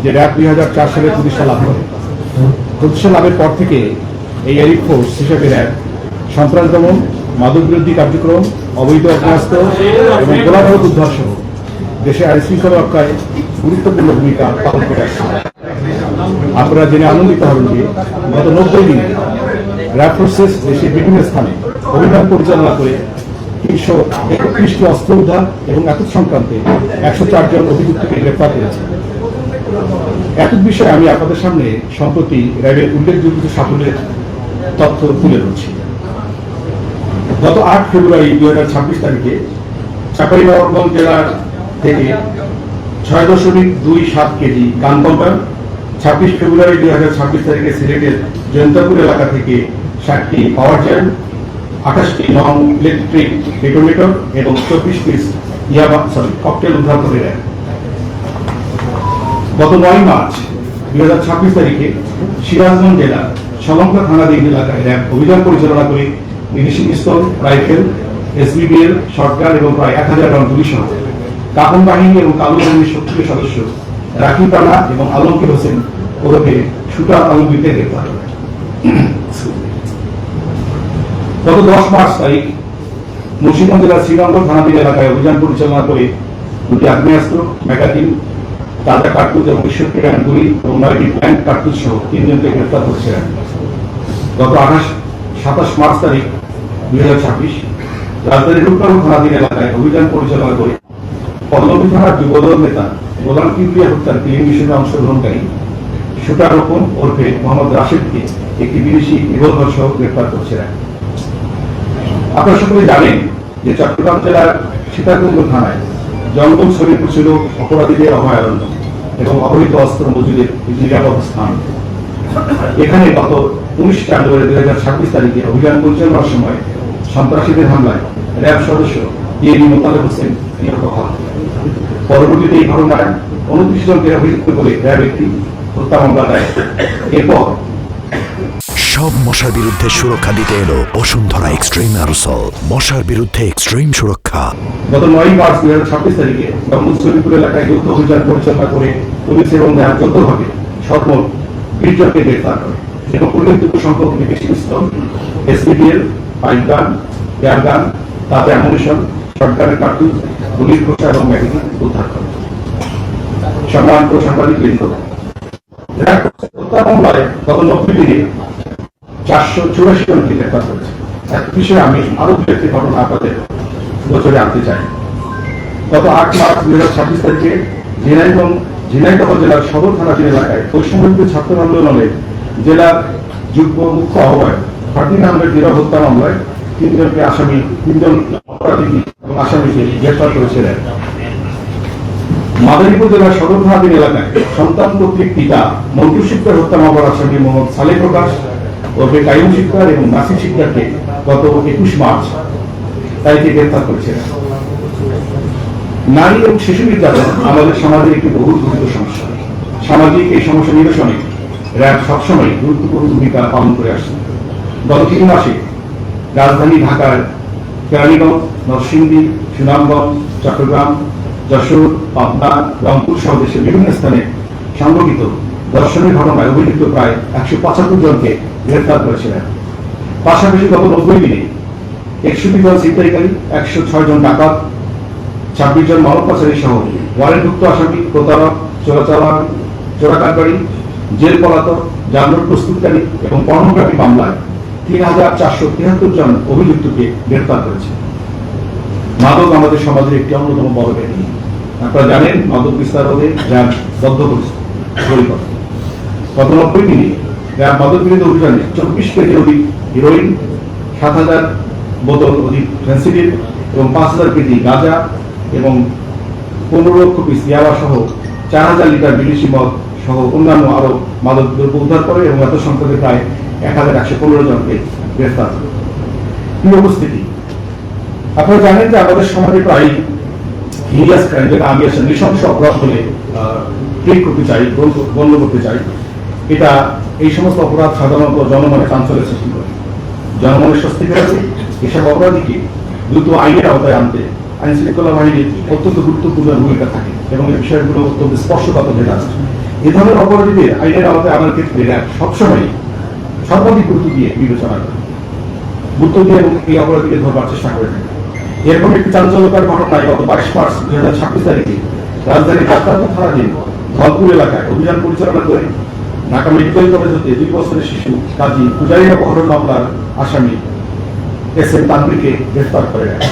যে র্যাব 2004 সালে প্রতিষ্ঠা লাভ করে। প্রতিষ্ঠা লাভের পর থেকে এই এলিট ফোর্স হিসেবে র্যাব সন্ত্রাস দমন, মাদক বিরোধী কার্যক্রম, অবৈধ অগ্রাস্ত্র এবং গোলাবারুদ উদ্ধার সহ দেশে আইন শৃঙ্খলা রক্ষায় গুরুত্বপূর্ণ ভূমিকা পালন করে আসছে। আপনারা জেনে আনন্দিত হবেন যে গত 90 দিনে র্যাব ফোর্সেস দেশের বিভিন্ন স্থানে অভিযান পরিচালনা করে 331টি অস্ত্র উদ্ধার এবং এতদ সংক্রান্তে 104 জন অভিযুক্তকে গ্রেফতার করেছে। এতদ বিষয়ে আমি আপনাদের সামনে সম্প্রতি র্যাবের উল্লেখযোগ্য সাফল্যের তথ্য তুলে ধরছি। গত 8 ফেব্রুয়ারি 2026 তারিখে চাঁপাইনবাবগঞ্জ জেলার থেকে 6.27 কেজি গান পাউডার, 26 ফেব্রুয়ারি 2026 তারিখে সিলেটের জয়ন্তপুর এলাকা থেকে 60টি পাওয়ার জেল, 28টি নন ইলেকট্রিক ডেটোনেটর এবং 24 পিস ককটেল উদ্ধার করে দেয়। গত 9 মার্চ 2026 তারিখে সিরাজগঞ্জ জেলার সলঙ্কা থানাধীন এলাকায় র্যাব অভিযান পরিচালনা করে বিদেশি পিস্তল, রাইফেল, এসবিবিএল, শটগান এবং প্রায় 1000 রাউন্ড গুলি সহ কাপন বাহিনী এবং কালো বাহিনীর সক্রিয় সদস্য রাকিব রানা এবং আলমগীর হোসেন ওরফে শুটার আলমগীরকে গ্রেফতার করে। গত 10 মার্চ তারিখ মুন্সিগঞ্জ জেলার শ্রীরঙ্গ থানাধীন এলাকায় অভিযান পরিচালনা করে 2টি আগ্নেয়াস্ত্র, ম্যাগাজিন, তাজা কার্তুজ এবং 61টি রাউন্ড গুলি এবং 9টি ব্ল্যাঙ্ক কার্তুজ সহ 3 জনকে গ্রেফতার করেছে। গত 27 মার্চ তারিখ 2026 রাজধানীর রূপনগর থানাধীন এলাকায় অভিযান পরিচালনা করে পল্লবী থানার যুবদল নেতা গোলাম কিবরিয়া হত্যার ক্লিন মিশনে অংশগ্রহণকারী শুটার রকম ওরফে মোহাম্মদ রাশেদকে একটি বিদেশি রিভলভার সহ গ্রেফতার করছে। আপনারা সকলে জানেন যে চট্টগ্রাম জেলার সীতাকুণ্ড থানায় জঙ্গল শরীফপুর ছিল অপরাধীদের অভয়ারণ্য এবং অবৈধ অস্ত্র মজুদের নিরাপদ স্থান। এখানে গত 19 জানুয়ারি 2026 তারিখে অভিযান পরিচালনার সময় সন্ত্রাসীদের হামলায় র্যাব সদস্য ডিএনই মোতালেব হোসেন নিহত হন। পরবর্তীতে এই ঘটনায় 29 জনকে অভিযুক্ত করে র্যাব একটি হত্যা মামলা দেয়। এরপর সব মশার বিরুদ্ধে সুরক্ষা দিতে এলো বসুন্ধরা এক্সট্রিম অ্যারোসল, মশার বিরুদ্ধে এক্সট্রিম সুরক্ষা। গত 9 মার্চ 2026 তারিখে শরীফপুর এলাকায় যৌথ অভিযান পরিচালনা করে পুলিশ এবং র্যাব যৌথভাবে সর্বমোট 20 জনকে গ্রেফতার করে এবং উল্লেখযোগ্য সংখ্যক বিদেশি পিস্তল, এসবিবিএল, পাইপ গান, এয়ার গান, তাজা অ্যামুনিশন, শটগানের কার্তুজ, গুলির খোসা এবং ম্যাগাজিন উদ্ধার করে। সম্মানিত সাংবাদিক বৃন্দ, হত্যা মামলায় গত 90 দিনে 484 জনকে গ্রেফতার করেছে। এক বিষয়ে আমি আরো একটি ঘটনা আপনাদের বছরে আনতে চাই। গত 8 মার্চ 2026 তারিখে ঝিনাইদহ জেলার সদর থানাধীন এলাকায় বৈষম্যবিরোধী ছাত্র আন্দোলনের জেলার যুগ্ম মুখ্য আহ্বায়ক ফারদিন আহমেদ দিরা হত্যা মামলায় 3 জন অপরাধী এবং আসামিকে গ্রেফতার করেছিলেন। মাদারীপুর জেলার সদর থানাধীন এলাকায় সন্তান কর্তৃক পিতা মন্টু শিকদার হত্যা মামলার আসামি মোহাম্মদ সালেহ প্রকাশ ওরফে কাইম শিকদার এবং নাসির শিকদারকে গত 21 মার্চ তারিখে গ্রেফতার করেছিলেন। নারী এবং শিশু নির্যাতন আমাদের সমাজের একটি বহুল সমস্যা। সামাজিক এই সমস্যা নিরসনে র্যাব সবসময় গুরুত্বপূর্ণ ভূমিকা পালন করে আসছে। গত 3 মাসে রাজধানী ঢাকার কেরানীগঞ্জ, নরসিংদী, সুনামগঞ্জ, চট্টগ্রাম, যশোর, পাবনা, রংপুর সহ দেশের বিভিন্ন স্থানে সংঘটিত ধর্ষণের ঘটনায় অভিযুক্ত প্রায় 175 জনকে গ্রেফতার করেছিলেন। পাশাপাশি গত 90 দিনে 61 জন ছিনতাইকারী, 106 জন ডাকাত, 26 জন মানব পাচারী সহ ওয়ারেন্টভুক্ত আসামি, প্রতারক, চোরাকারবারি, জেল পলাতক, যানজট প্রস্তুতকারী এবং পর্নোগ্রাফি মামলায় 3473 জন অভিযুক্তকে গ্রেফতার করেছে। মাদক আমাদের সমাজের একটি অন্যতম বড় ব্যাধি। আপনারা জানেন মাদক বিস্তার রোধে র্যাব বদ্ধপরিকর। গত 90 দিনে র্যাব মাদক বিরোধী অভিযানে 24 কেজি অধিক হিরোইন, 7000 বোতল অধিক ফেন্সিডিল এবং 5000 কেজি গাঁজা এবং 15 লক্ষ পিস ইয়াবা সহ 4000 লিটার বিদেশি মদ সহ অন্যান্য আরো মাদক দ্রব্য উদ্ধার করে এবং এত সংখ্যকে প্রায় 1115 জনকে গ্রেফতার করে। কি উপস্থিতি, আপনারা জানেন যে আমাদের সমাজে প্রায় হিরিয়াস ক্রাইম, যেটা আমি আসলে নৃশংস অপরাধ বলে ট্রিট করতে চাই, গণ্য করতে চাই। এটা এই সমস্ত অপরাধ সাধারণত জনমনে চাঞ্চল্যের সৃষ্টি করে। জনমনের স্বস্তি ফেরাতে এসব অপরাধীকে দ্রুত আইনের আওতায় আনতে আইন শৃঙ্খলা বাহিনীর অত্যন্ত গুরুত্বপূর্ণ ভূমিকা থাকে এবং এই বিষয়গুলো অত্যন্ত স্পর্শকাতর যেটা আছে এ ধরনের অপরাধীদের আইনের আওতায় আনার ক্ষেত্রে র্যাব সবসময় সর্বাধিক গুরুত্ব দিয়ে বিবেচনা করে, গুরুত্ব দিয়ে এবং এই অপরাধীকে ধরবার চেষ্টা করে থাকে। এরকম একটি চাঞ্চল্যকর ঘটনায় গত 22 মার্চ 2026 তারিখে রাজধানীর যাত্রাপথ থানাধীন ধলপুর এলাকায় অভিযান পরিচালনা করে ঢাকা মেডিকেল কলেজ হতে 2 বছরের শিশু কাজী পূজারী অপহরণ মামলার আসামি এস এম তানভীরকে গ্রেফতার করে রাখে।